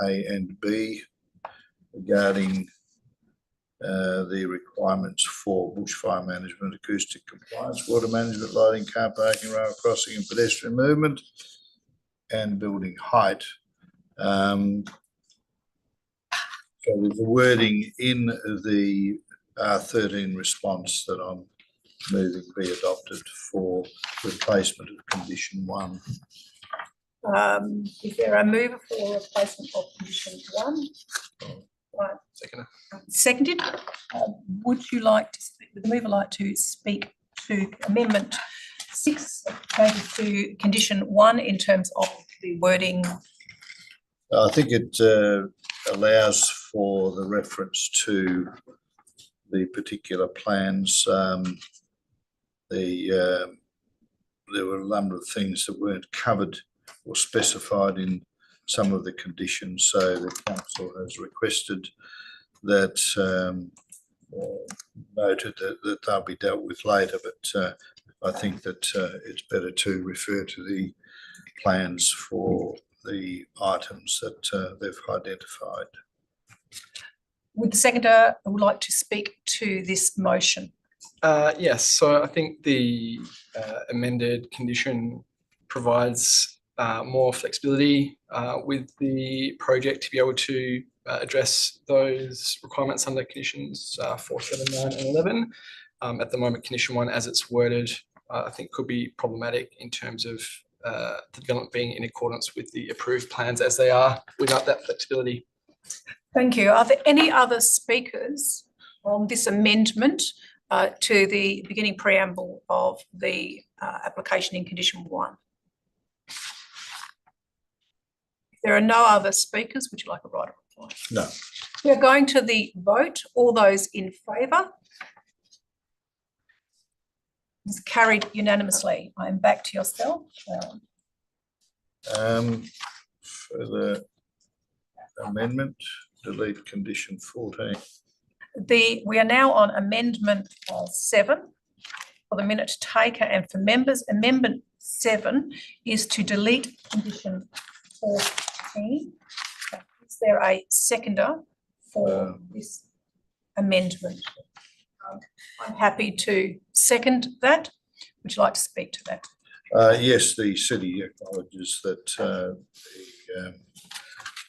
A and B regarding the requirements for bushfire management, acoustic compliance, water management, lighting, car parking, rail crossing and pedestrian movement, and building height. So there's a wording in the R13 response that I'm moving be adopted for replacement of Condition 1. Is there a mover for replacement of Condition 1? Right. Seconded. Would you like to speak? Would the mover like to speak to Amendment 6 to Condition 1 in terms of the wording? I think it allows for the reference to the particular plans. There were a number of things that weren't covered or specified in some of the conditions, so the council has requested that noted that they'll be dealt with later, but I think that it's better to refer to the plans for the items that they've identified. Would the seconder would like to speak to this motion? Yes, so I think the amended condition provides more flexibility with the project to be able to address those requirements under conditions 4, 7, 9 and 11. At the moment, condition 1 as it's worded, I think could be problematic in terms of the development being in accordance with the approved plans as they are without that flexibility. Thank you. Are there any other speakers on this amendment to the beginning preamble of the application in Condition 1? If there are no other speakers, would you like a right of reply? No. We are going to the vote. All those in favour? It's carried unanimously. I'm back to yourself. Further amendment, delete condition 14. We are now on amendment 7 for the minute taker and for members. Amendment 7 is to delete condition 14. Is there a seconder for this amendment? I'm happy to second that. Would you like to speak to that? Yes, the city acknowledges that there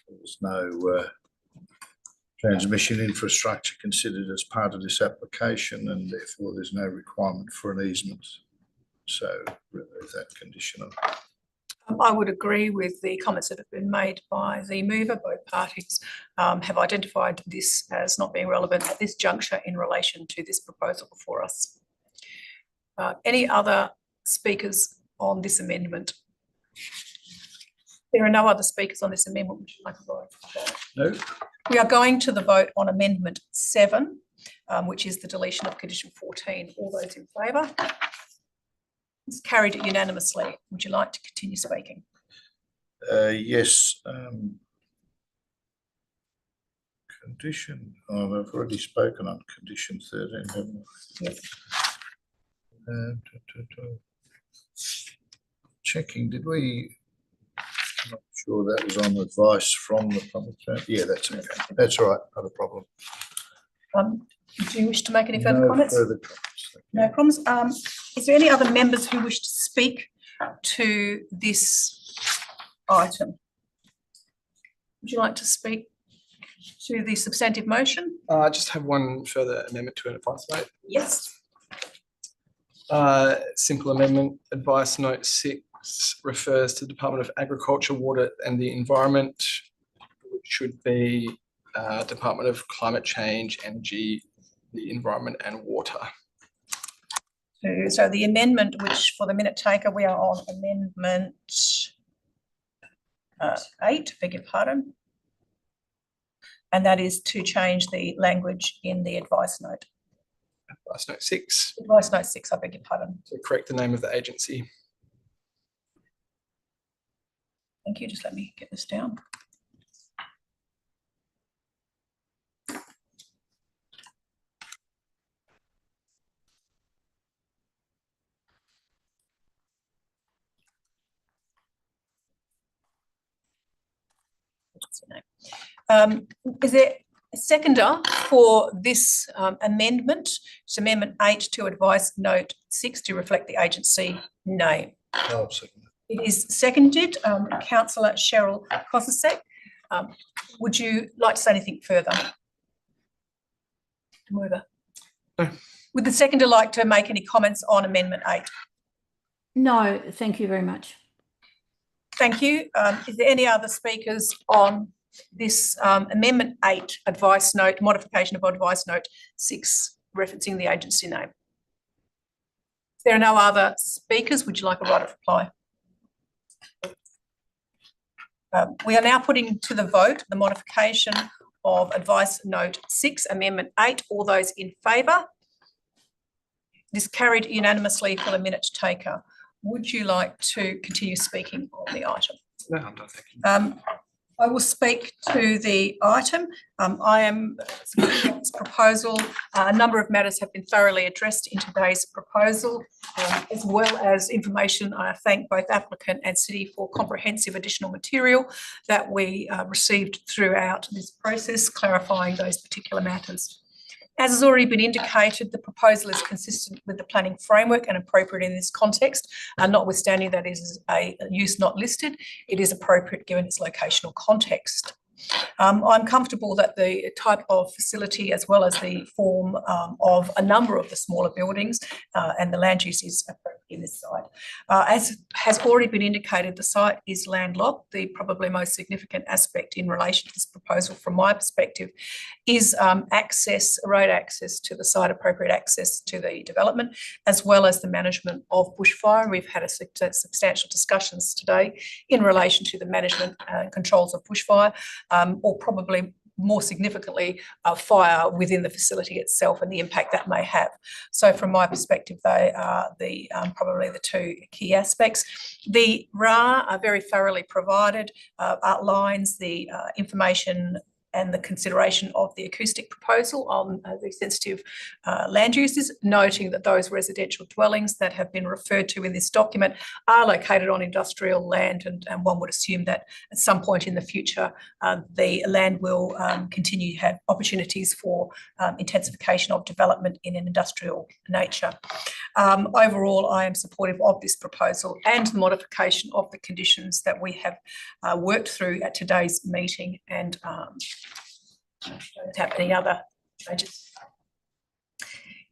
was no transmission infrastructure considered as part of this application, and therefore there's no requirement for an easement. So remove that condition. I would agree with the comments that have been made by the mover. Both parties have identified this as not being relevant at this juncture in relation to this proposal before us. Any other speakers on this amendment? There are no other speakers on this amendment. Would you like to vote? No. We are going to the vote on amendment 7, which is the deletion of condition 14. All those in favour? It's carried unanimously. Would you like to continue speaking? Yes. Condition, I've already spoken on condition 13, haven't I? Yes. Checking, did we? I'm not sure that was on advice from the public. Yeah, that's okay. That's all right, not a problem. Do you wish to make any further comments? No further comments. No problems. Is there any other members who wish to speak to this item? Would you like to speak to the substantive motion? I just have one further amendment to an advice note. Yes. Simple amendment, advice note 6 refers to the Department of Agriculture, Water and the Environment, which should be Department of Climate Change, Energy, the Environment and Water. So the amendment, which for the minute taker, we are on amendment 8, beg your pardon. And that is to change the language in the advice note. Advice note 6. Advice note 6, I beg your pardon. To correct the name of the agency. Thank you. Just let me get this down. Is there a seconder for this amendment? It's amendment 8 to advice note 6 to reflect the agency name. I'll second it. It is seconded. Councillor Cheryl Kosasek, would you like to say anything further? Mover. No. Would the seconder like to make any comments on amendment 8? No, thank you very much. Thank you. Is there any other speakers on this amendment 8 advice note, modification of advice note 6, referencing the agency name? If there are no other speakers, would you like a right of reply? We are now putting to the vote the modification of advice note 6, amendment 8. All those in favour? This carried unanimously for the minute taker. Would you like to continue speaking on the item? No, I'm done, thank you. I will speak to the item. I am supporting this proposal. A number of matters have been thoroughly addressed in today's proposal, as well as information. I thank both applicant and city for comprehensive additional material that we received throughout this process, clarifying those particular matters. As has already been indicated, the proposal is consistent with the planning framework and appropriate in this context, notwithstanding that it is a use not listed, it is appropriate given its locational context. I'm comfortable that the type of facility, as well as the form of a number of the smaller buildings and the land use is appropriate in this site. As has already been indicated, the site is landlocked. The probably most significant aspect in relation to this proposal from my perspective is access, road access to the site, appropriate access to the development, as well as the management of bushfire. We've had substantial discussions today in relation to the management and controls of bushfire. Or probably more significantly, fire within the facility itself and the impact that may have. So from my perspective, they are the probably the two key aspects. The RA are very thoroughly provided, outlines the information and the consideration of the acoustic proposal on the sensitive land uses, noting that those residential dwellings that have been referred to in this document are located on industrial land, and one would assume that at some point in the future the land will continue to have opportunities for intensification of development in an industrial nature. Overall, I am supportive of this proposal and the modification of the conditions that we have worked through at today's meeting, and don't have any other changes.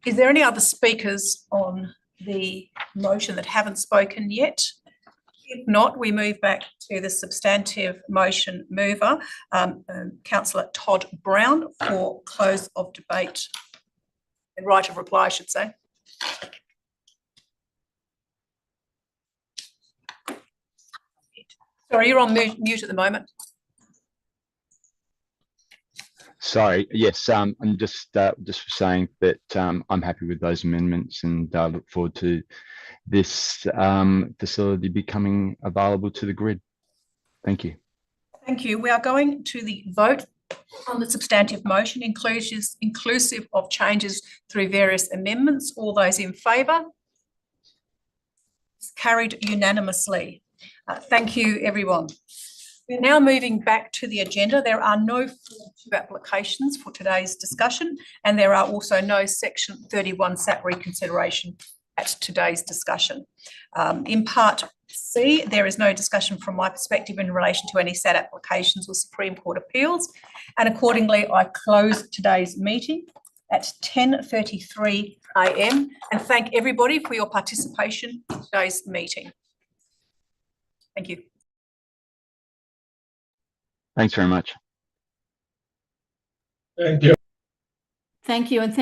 Is there any other speakers on the motion that haven't spoken yet? If not, we move back to the substantive motion mover, Councillor Todd Brown, for close of debate and right of reply, I should say. Sorry, you're on mute at the moment. Sorry, yes, I'm just saying that I'm happy with those amendments, and look forward to this facility becoming available to the grid. Thank you. Thank you. We are going to the vote on the substantive motion, inclusive of changes through various amendments. All those in favour? It's carried unanimously. Thank you, everyone. We're now moving back to the agenda. There are no Form 2 applications for today's discussion, and there are also no Section 31 SAT reconsideration at today's discussion. In Part C, there is no discussion from my perspective in relation to any SAT applications or Supreme Court appeals, and accordingly I close today's meeting at 10:33 a.m. and thank everybody for your participation in today's meeting. Thank you. Thanks very much. Thank you. Thank you, and